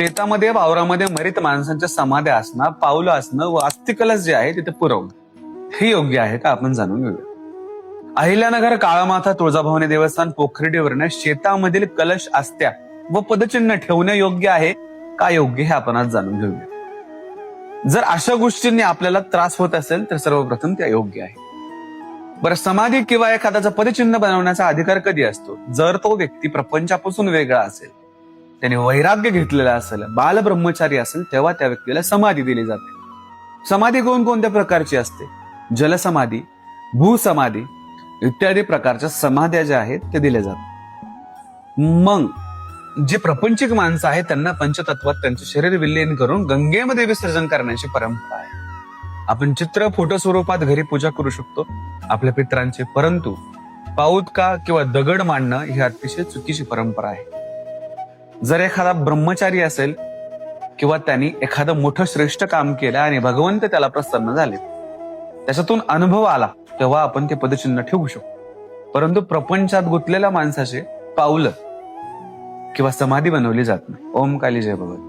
शेतामध्ये वावरामध्ये मरित माणसांच्या समाध्या असणं, पावलं असणं व अस्थिकलश जे आहे तिथे पुरवणं हे योग्य आहे का आपण जाणून घेऊया. अहिल्यानगर, काळामाथा, तुळजाभवानी देवस्थान, पोखर्डीवरनं शेतामधील कलश अस्त्या व पदचिन्ह ठेवणं योग्य आहे का योग्य हे आपण आज जाणून घेऊया. जर अशा गोष्टींनी आपल्याला त्रास होत असेल तर सर्वप्रथम ते अयोग्य आहे. बरं, समाधी किंवा एखाद्याचं पदचिन्ह बनवण्याचा अधिकार कधी असतो? जर तो व्यक्ती प्रपंचापासून वेगळा असेल, त्याने वैराग्य घेतलेला असेल, बालब्रह्मचारी असेल, तेव्हा त्या व्यक्तीला समाधी दिली जाते. समाधी कोणकोणत्या प्रकारची असते? जलसमाधी, भूसमाधी इत्यादी प्रकारच्या समाध्या ज्या आहेत ते दिल्या जातात. मग जे प्रपंचिक माणसं आहेत त्यांना पंचतत्वात त्यांचे शरीर विलीन करून गंगेमध्ये विसर्जन करण्याची परंपरा आहे. आपण चित्र, फोटो स्वरूपात घरी पूजा करू शकतो आपल्या पितरांची, परंतु पाऊदका किंवा दगड मांडणं ही अतिशय चुकीची परंपरा आहे. जर एखादा ब्रह्मचारी असेल किंवा त्यांनी एखादं मोठं श्रेष्ठ काम केलं आणि भगवंत त्याला प्रसन्न झाले, त्याच्यातून अनुभव आला, तेव्हा आपण ते पदचिन्ह ठेवू शकतो. परंतु प्रपंचात गुंतलेल्या माणसाचे पावलं किंवा समाधी बनवली जात नाही. ओम काली जय भगवंत.